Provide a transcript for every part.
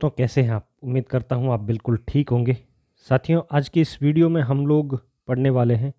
दोस्तों, कैसे हैं आप? उम्मीद करता हूँ आप बिल्कुल ठीक होंगे। साथियों, आज की इस वीडियो में हम लोग पढ़ने वाले हैं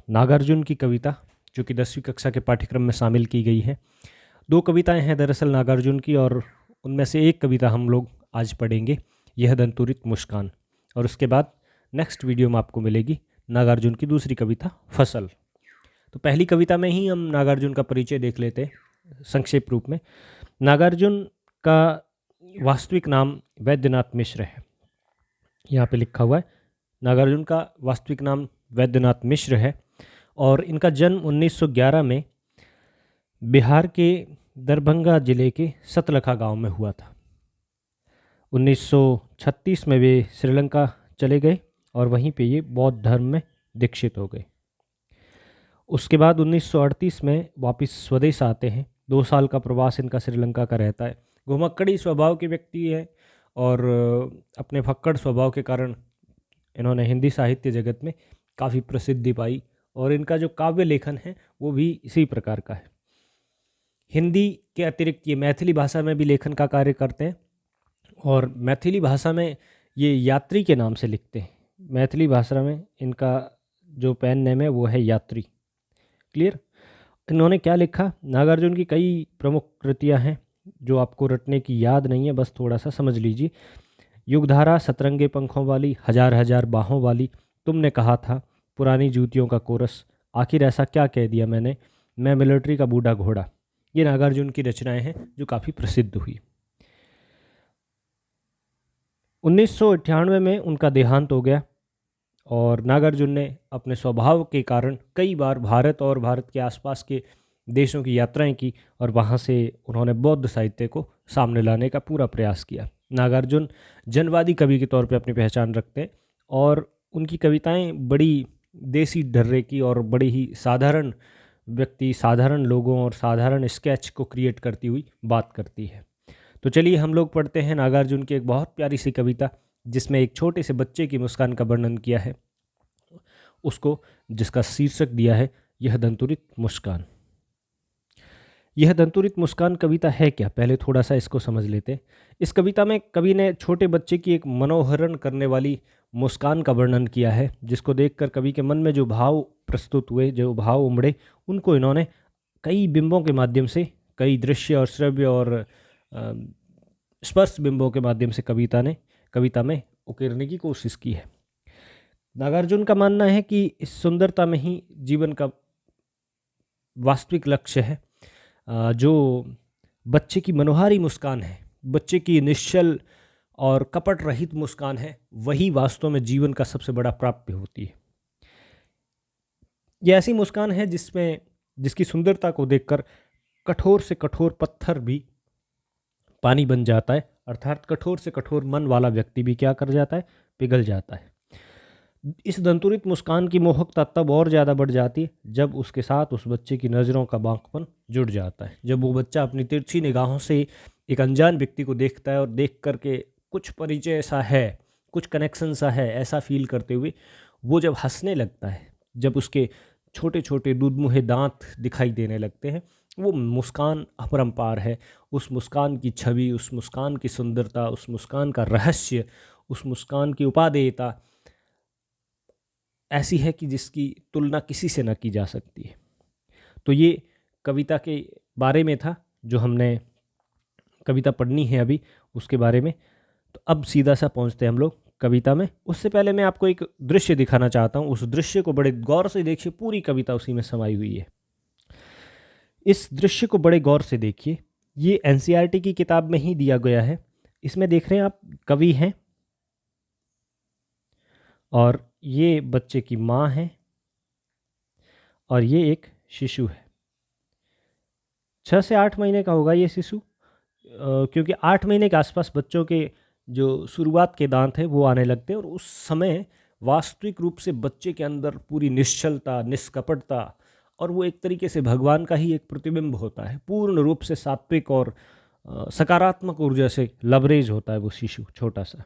नागार्जुन की कविता, जो कि 10वीं कक्षा के पाठ्यक्रम में शामिल की गई है। 2 कविताएं हैं दरअसल नागार्जुन की, और उनमें से एक कविता हम लोग आज पढ़ेंगे, यह दंतुरित मुस्कान। और उसके बाद नेक्स्ट वीडियो में आपको मिलेगी नागार्जुन की दूसरी कविता, फसल। तो पहली कविता में ही हम नागार्जुन का परिचय देख लेते हैं संक्षेप रूप में। नागार्जुन का वास्तविक नाम वैद्यनाथ मिश्र है। यहाँ पे लिखा हुआ है नागार्जुन का वास्तविक नाम वैद्यनाथ मिश्र है, और इनका जन्म 1911 में बिहार के दरभंगा जिले के सतलखा गांव में हुआ था। 1936 में वे श्रीलंका चले गए और वहीं पे ये बौद्ध धर्म में दीक्षित हो गए। उसके बाद 1938 में वापस स्वदेश आते हैं। 2 साल का प्रवास इनका श्रीलंका का रहता है। घुमक्कड़ी स्वभाव के व्यक्ति है, और अपने फक्कड़ स्वभाव के कारण इन्होंने हिंदी साहित्य जगत में काफ़ी प्रसिद्धि पाई, और इनका जो काव्य लेखन है वो भी इसी प्रकार का है। हिंदी के अतिरिक्त ये मैथिली भाषा में भी लेखन का कार्य करते हैं, और मैथिली भाषा में ये यात्री के नाम से लिखते हैं। मैथिली भाषा में इनका जो पेन नेम है वो है यात्री। क्लियर? इन्होंने क्या लिखा? नागार्जुन की कई प्रमुख कृतियां हैं जो आपको रटने की याद नहीं है, बस थोड़ा सा समझ लीजिए। युगधारा, सतरंगे पंखों वाली, हजार हजार बाहों वाली, तुमने कहा था, पुरानी जूतियों का कोरस, आखिर ऐसा क्या कह दिया मैंने, मैं मिलिट्री का बूढ़ा घोड़ा। ये नागार्जुन की रचनाएं हैं जो काफ़ी प्रसिद्ध हुई। 1998 में उनका देहांत हो गया, और नागार्जुन ने अपने स्वभाव के कारण कई बार भारत और भारत के आसपास के देशों की यात्राएं की, और वहाँ से उन्होंने बौद्ध साहित्य को सामने लाने का पूरा प्रयास किया। नागार्जुन जनवादी कवि के तौर पे अपनी पहचान रखते हैं, और उनकी कविताएं बड़ी देसी ढर्रे की और बड़ी ही साधारण व्यक्ति, साधारण लोगों और साधारण स्केच को क्रिएट करती हुई बात करती है। तो चलिए हम लोग पढ़ते हैं नागार्जुन की एक बहुत प्यारी सी कविता, जिसमें एक छोटे से बच्चे की मुस्कान का वर्णन किया है, उसको, जिसका शीर्षक दिया है यह दंतुरित मुस्कान। यह दंतुरित मुस्कान कविता है क्या? पहले थोड़ा सा इसको समझ लेते हैं। इस कविता में कवि ने छोटे बच्चे की एक मनोहरण करने वाली मुस्कान का वर्णन किया है, जिसको देखकर कवि के मन में जो भाव प्रस्तुत हुए, जो भाव उमड़े, उनको इन्होंने कई बिंबों के माध्यम से, कई दृश्य और श्रव्य और स्पर्श बिंबों के माध्यम से कविता में उकेरने की कोशिश की है। नागार्जुन का मानना है कि इस सुंदरता में ही जीवन का वास्तविक लक्ष्य है। जो बच्चे की मनोहारी मुस्कान है, बच्चे की निश्चल और कपट रहित मुस्कान है, वही वास्तव में जीवन का सबसे बड़ा प्राप्य होती है। यह ऐसी मुस्कान है जिसकी सुंदरता को देखकर कठोर से कठोर पत्थर भी पानी बन जाता है, अर्थात कठोर से कठोर मन वाला व्यक्ति भी क्या कर जाता है? पिघल जाता है। इस दंतुरित मुस्कान की मोहकता तब और ज़्यादा बढ़ जाती है जब उसके साथ उस बच्चे की नज़रों का बांकपन जुड़ जाता है। जब वो बच्चा अपनी तिरछी निगाहों से एक अनजान व्यक्ति को देखता है, और देख करके कुछ परिचय सा है, कुछ कनेक्शन सा है, ऐसा फील करते हुए वो जब हंसने लगता है, जब उसके छोटे छोटे दूधमुहे दांत दिखाई देने लगते हैं, वो मुस्कान अपरंपार है। उस मुस्कान की छवि, उस मुस्कान की सुंदरता, उस मुस्कान का रहस्य, उस मुस्कान की उपादेयता ऐसी है कि जिसकी तुलना किसी से न की जा सकती है। तो ये कविता के बारे में था, जो हमने कविता पढ़नी है अभी, उसके बारे में। तो अब सीधा सा पहुंचते हैं हम लोग कविता में। उससे पहले मैं आपको एक दृश्य दिखाना चाहता हूँ। उस दृश्य को बड़े गौर से देखिए, पूरी कविता उसी में समाई हुई है। इस दृश्य को बड़े गौर से देखिए। ये एनसीईआरटी की किताब में ही दिया गया है। इसमें देख रहे हैं आप, कवि हैं, और ये बच्चे की माँ है, और ये एक शिशु है। 6 से 8 महीने का होगा ये शिशु, क्योंकि 8 महीने के आसपास बच्चों के जो शुरुआत के दांत हैं वो आने लगते हैं, और उस समय वास्तविक रूप से बच्चे के अंदर पूरी निश्चलता, निष्कपटता, और वो एक तरीके से भगवान का ही एक प्रतिबिंब होता है। पूर्ण रूप से सात्विक और सकारात्मक ऊर्जा से लबरेज होता है वो शिशु, छोटा सा।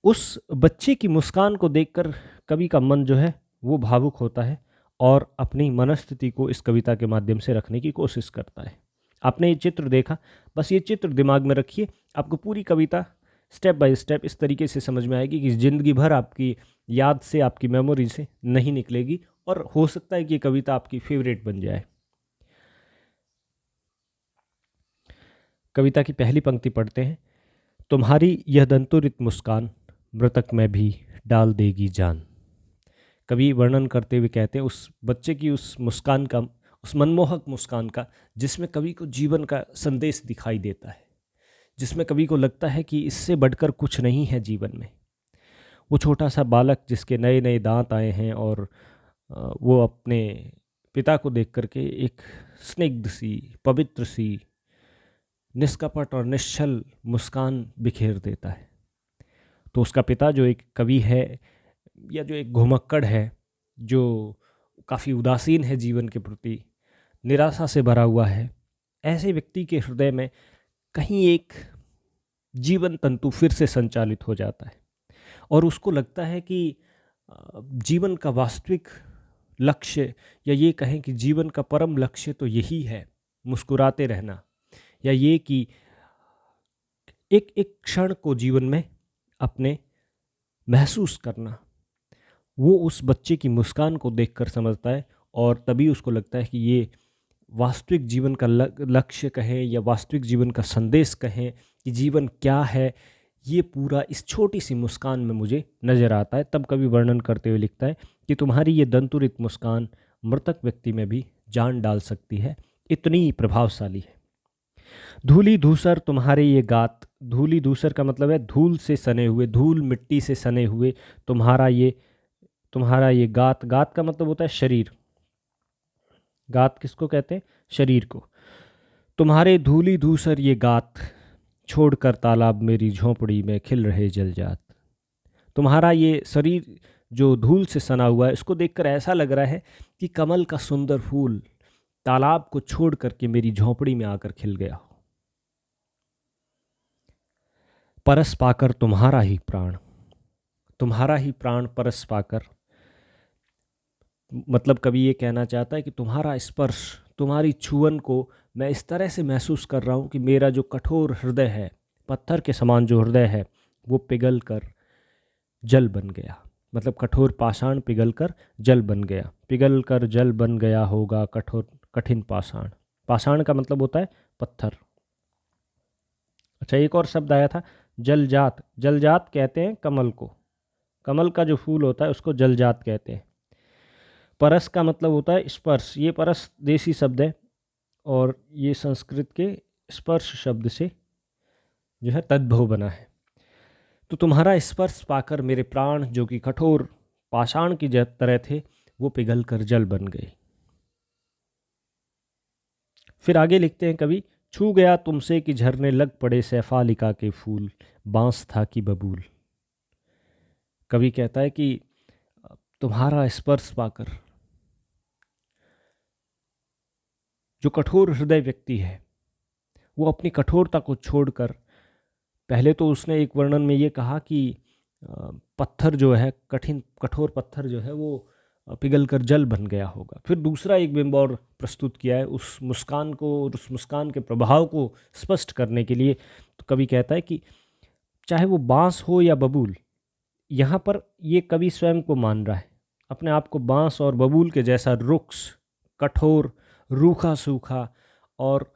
उस बच्चे की मुस्कान को देखकर कवि का मन जो है वो भावुक होता है, और अपनी मनस्थिति को इस कविता के माध्यम से रखने की कोशिश करता है। आपने ये चित्र देखा, बस ये चित्र दिमाग में रखिए, आपको पूरी कविता स्टेप बाय स्टेप इस तरीके से समझ में आएगी कि ज़िंदगी भर आपकी याद से, आपकी मेमोरी से नहीं निकलेगी, और हो सकता है कि ये कविता आपकी फेवरेट बन जाए। कविता की पहली पंक्ति पढ़ते हैं। तुम्हारी यह दंतुरित मुस्कान मृतक में भी डाल देगी जान। कवि वर्णन करते हुए कहते हैं उस बच्चे की उस मुस्कान का, उस मनमोहक मुस्कान का, जिसमें कवि को जीवन का संदेश दिखाई देता है, जिसमें कवि को लगता है कि इससे बढ़कर कुछ नहीं है जीवन में। वो छोटा सा बालक जिसके नए नए दांत आए हैं और वो अपने पिता को देख करके एक स्निग्ध सी, पवित्र सी, निष्कपट और निश्चल मुस्कान बिखेर देता है। तो उसका पिता जो एक कवि है, या जो एक घुमक्कड़ है, जो काफ़ी उदासीन है जीवन के प्रति, निराशा से भरा हुआ है, ऐसे व्यक्ति के हृदय में कहीं एक जीवन तंतु फिर से संचालित हो जाता है, और उसको लगता है कि जीवन का वास्तविक लक्ष्य, या ये कहें कि जीवन का परम लक्ष्य तो यही है, मुस्कुराते रहना, या ये कि एक एक क्षण को जीवन में अपने महसूस करना। वो उस बच्चे की मुस्कान को देखकर समझता है, और तभी उसको लगता है कि ये वास्तविक जीवन का लक्ष्य कहें या वास्तविक जीवन का संदेश कहें कि जीवन क्या है, ये पूरा इस छोटी सी मुस्कान में मुझे नज़र आता है। तब कवि वर्णन करते हुए लिखता है कि तुम्हारी ये दंतुरित मुस्कान मृतक व्यक्ति में भी जान डाल सकती है, इतनी प्रभावशाली है। धूली धूसर तुम्हारे ये गात, धूली धूसर का मतलब है धूल से सने हुए, धूल मिट्टी से सने हुए, तुम्हारा ये गात, गात का मतलब होता है शरीर। गात किसको कहते हैं? शरीर को। तुम्हारे धूली धूसर ये गात, छोड़कर तालाब मेरी झोंपड़ी में खिल रहे जलजात। तुम्हारा ये शरीर जो धूल से सना हुआ है, इसको देखकर ऐसा लग रहा है कि कमल का सुंदर फूल तालाब को छोड़ करके मेरी झोंपड़ी में आकर खिल गया हो। परस पाकर तुम्हारा ही प्राण, तुम्हारा ही प्राण परस पाकर, मतलब कवि ये कहना चाहता है कि तुम्हारा स्पर्श, तुम्हारी छुअन को मैं इस तरह से महसूस कर रहा हूँ कि मेरा जो कठोर हृदय है, पत्थर के समान जो हृदय है, वो पिघल कर जल बन गया। मतलब कठोर पाषाण पिघल कर जल बन गया, पिघल कर जल बन गया होगा कठोर कठिन पाषाण। पाषाण का मतलब होता है पत्थर। अच्छा, एक और शब्द आया था जलजात। जलजात कहते हैं कमल को, कमल का जो फूल होता है उसको जलजात कहते हैं। परस का मतलब होता है स्पर्श। ये परस देसी शब्द है, और ये संस्कृत के स्पर्श शब्द से जो है तद्भव बना है। तो तुम्हारा स्पर्श पाकर मेरे प्राण जो कि कठोर पाषाण की तरह थे, वो पिघल कर जल बन गए। फिर आगे लिखते हैं कवि, छू गया तुमसे कि झरने लग पड़े सैफालिका के फूल, बांस था कि बबूल। कवि कहता है कि तुम्हारा स्पर्श पाकर जो कठोर हृदय व्यक्ति है, वो अपनी कठोरता को छोड़कर, पहले तो उसने एक वर्णन में ये कहा कि पत्थर जो है, कठोर पत्थर जो है वो पिघल कर जल बन गया होगा। फिर दूसरा एक बिंब और प्रस्तुत किया है उस मुस्कान को और उस मुस्कान के प्रभाव को स्पष्ट करने के लिए। तो कवि कहता है कि चाहे वो बांस हो या बबूल, यहाँ पर ये कवि स्वयं को मान रहा है, अपने आप को बांस और बबूल के जैसा रुक्ष, कठोर, रूखा सूखा और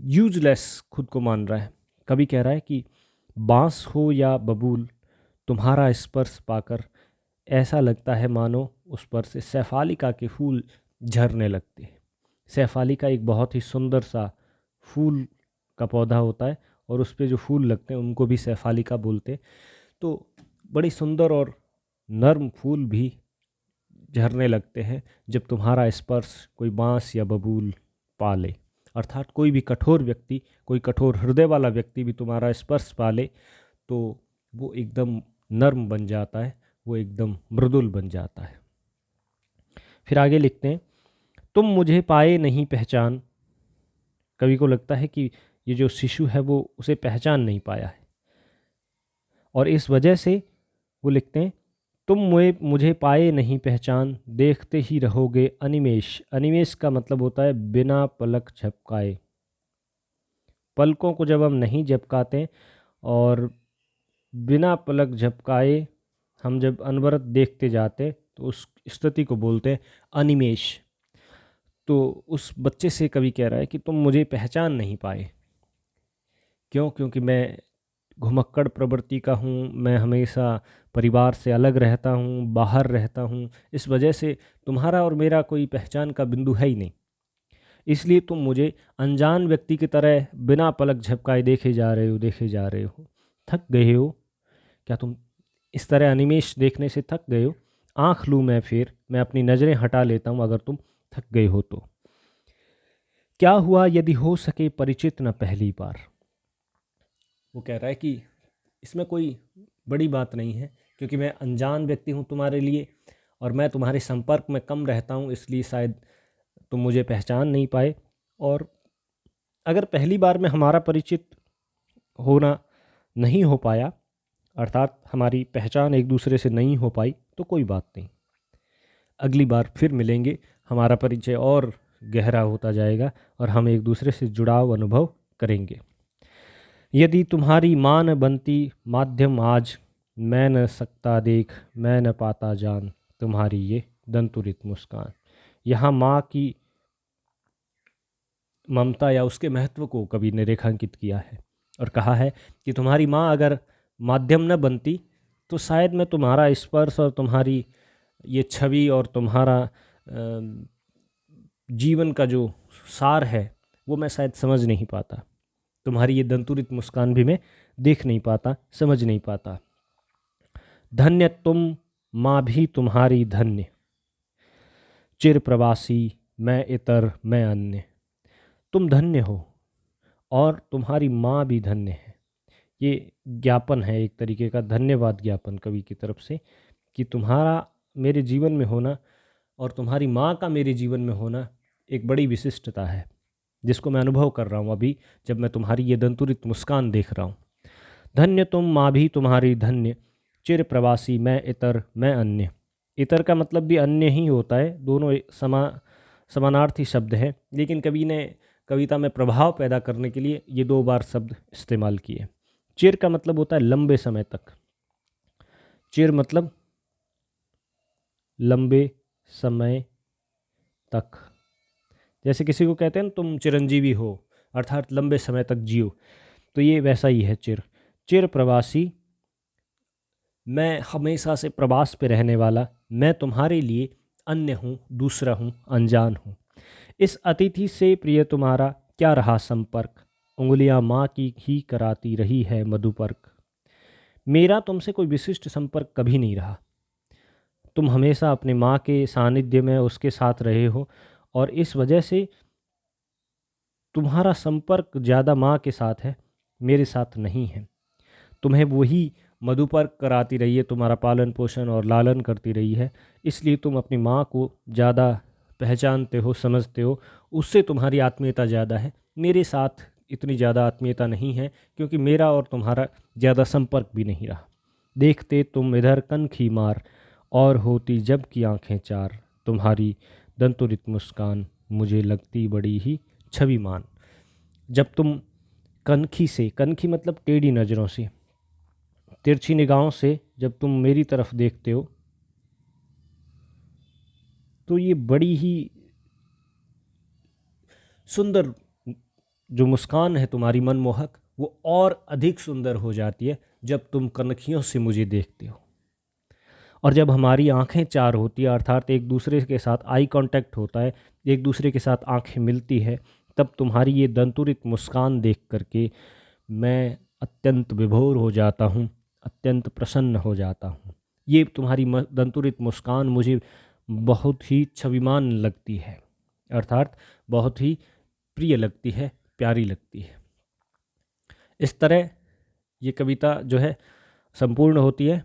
यूजलेस खुद को मान रहा है। कवि कह रहा है कि बांस हो या बबूल, तुम्हारा स्पर्श पाकर ऐसा लगता है मानो उस पर से सैफालिका के फूल झरने लगते हैं। सैफालिका एक बहुत ही सुंदर सा फूल का पौधा होता है, और उस पे जो फूल लगते हैं उनको भी सैफालिका बोलते हैं। तो बड़ी सुंदर और नर्म फूल भी झरने लगते हैं जब तुम्हारा स्पर्श कोई बांस या बबूल पाले। अर्थात कोई भी कठोर व्यक्ति, कोई कठोर हृदय वाला व्यक्ति भी तुम्हारा स्पर्श पाले तो वो एकदम नर्म बन जाता है, वो एकदम मृदुल बन जाता है। फिर आगे लिखते हैं, तुम मुझे पाए नहीं पहचान। कवि को लगता है कि ये जो शिशु है वो उसे पहचान नहीं पाया है, और इस वजह से वो लिखते हैं, तुम मुझे पाए नहीं पहचान, देखते ही रहोगे अनिमेष। अनिमेष का मतलब होता है बिना पलक झपकाए। पलकों को जब हम नहीं झपकाते और बिना पलक झपकाए हम जब अनवरत देखते जाते तो उस स्थिति को बोलते हैं अनिमेष। तो उस बच्चे से कवि कह रहा है कि तुम मुझे पहचान नहीं पाए। क्यों? क्योंकि मैं घुमक्कड़ प्रवृत्ति का हूँ, मैं हमेशा परिवार से अलग रहता हूँ, बाहर रहता हूँ, इस वजह से तुम्हारा और मेरा कोई पहचान का बिंदु है ही नहीं। इसलिए तुम मुझे अनजान व्यक्ति की तरह बिना पलक झपकाए देखे जा रहे हो। थक गए हो क्या? तुम इस तरह अनिमेष देखने से थक गए हो? आँख लूँ मैं, फिर मैं अपनी नज़रें हटा लेता हूँ अगर तुम थक गए हो तो। क्या हुआ यदि हो सके परिचित न पहली बार। वो कह रहा है कि इसमें कोई बड़ी बात नहीं है, क्योंकि मैं अनजान व्यक्ति हूँ तुम्हारे लिए और मैं तुम्हारे संपर्क में कम रहता हूँ, इसलिए शायद तुम मुझे पहचान नहीं पाए। और अगर पहली बार में हमारा परिचित होना नहीं हो पाया, अर्थात हमारी पहचान एक दूसरे से नहीं हो पाई, तो कोई बात नहीं, अगली बार फिर मिलेंगे, हमारा परिचय और गहरा होता जाएगा और हम एक दूसरे से जुड़ाव अनुभव करेंगे। यदि तुम्हारी माँ न बनती माध्यम आज, मैं न सकता देख मैं न पाता जान तुम्हारी ये दंतुरित मुस्कान। यहाँ माँ की ममता या उसके महत्व को कवि ने रेखांकित किया है और कहा है कि तुम्हारी माँ अगर माध्यम न बनती तो शायद मैं तुम्हारा स्पर्श और तुम्हारी ये छवि और तुम्हारा जीवन का जो सार है वो मैं शायद समझ नहीं पाता। तुम्हारी ये दंतुरित मुस्कान भी मैं देख नहीं पाता, समझ नहीं पाता। धन्य तुम माँ भी तुम्हारी धन्य, चिर प्रवासी मैं इतर मैं अन्य। तुम धन्य हो और तुम्हारी माँ भी धन्य है। ये ज्ञापन है, एक तरीके का धन्यवाद ज्ञापन कवि की तरफ से कि तुम्हारा मेरे जीवन में होना और तुम्हारी माँ का मेरे जीवन में होना एक बड़ी विशिष्टता है, जिसको मैं अनुभव कर रहा हूँ अभी जब मैं तुम्हारी ये दंतुरित मुस्कान देख रहा हूँ। धन्य तुम माँ भी तुम्हारी धन्य, चिर प्रवासी मैं इतर मैं अन्य। इतर का मतलब भी अन्य ही होता है, दोनों समानार्थी शब्द हैं, लेकिन कवि ने कविता में प्रभाव पैदा करने के लिए ये दो बार शब्द इस्तेमाल किए। चिर का मतलब होता है लंबे समय तक, चिर मतलब लंबे समय तक। जैसे किसी को कहते हैं तुम चिरंजीवी हो, अर्थात लंबे समय तक जियो, तो ये वैसा ही है चिर। चिर प्रवासी मैं हमेशा से प्रवास पे रहने वाला, मैं तुम्हारे लिए अन्य हूँ, दूसरा हूँ, अनजान हूँ। इस अतिथि से प्रिय तुम्हारा क्या रहा संपर्क, उंगलियां माँ की ही कराती रही है मधुपर्क। मेरा तुमसे कोई विशिष्ट संपर्क कभी नहीं रहा, तुम हमेशा अपने माँ के सानिध्य में उसके साथ रहे हो और इस वजह से तुम्हारा संपर्क ज़्यादा माँ के साथ है, मेरे साथ नहीं है। तुम्हें वही मधुपर्क कराती रही है, तुम्हारा पालन पोषण और लालन करती रही है, इसलिए तुम अपनी माँ को ज़्यादा पहचानते हो, समझते हो, उससे तुम्हारी आत्मीयता ज़्यादा है। मेरे साथ इतनी ज़्यादा आत्मीयता नहीं है, क्योंकि मेरा और तुम्हारा ज़्यादा संपर्क भी नहीं रहा। देखते तुम इधर कनखी मार और होती जब की आँखें चार, तुम्हारी दंतुरित मुस्कान मुझे लगती बड़ी ही छविमान। जब तुम कनखी से, कनखी मतलब टेढ़ी नज़रों से, तिरछी निगाहों से जब तुम मेरी तरफ देखते हो तो ये बड़ी ही सुंदर जो मुस्कान है तुम्हारी मनमोहक, वो और अधिक सुंदर हो जाती है जब तुम कनखियों से मुझे देखते हो। और जब हमारी आंखें चार होती है, अर्थात एक दूसरे के साथ आई कांटेक्ट होता है, एक दूसरे के साथ आंखें मिलती है, तब तुम्हारी ये दंतुरित मुस्कान देख करके मैं अत्यंत विभोर हो जाता हूँ, अत्यंत प्रसन्न हो जाता हूँ। ये तुम्हारी दंतुरित मुस्कान मुझे बहुत ही छविमान लगती है, अर्थात बहुत ही प्रिय लगती है, प्यारी लगती है। इस तरह ये कविता जो है संपूर्ण होती है।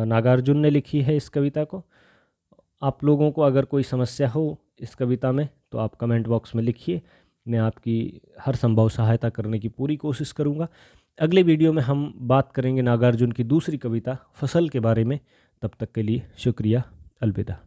नागार्जुन ने लिखी है इस कविता को। आप लोगों को अगर कोई समस्या हो इस कविता में तो आप कमेंट बॉक्स में लिखिए, मैं आपकी हर संभव सहायता करने की पूरी कोशिश करूँगा। अगले वीडियो में हम बात करेंगे नागार्जुन की दूसरी कविता फसल के बारे में। तब तक के लिए शुक्रिया, अलविदा।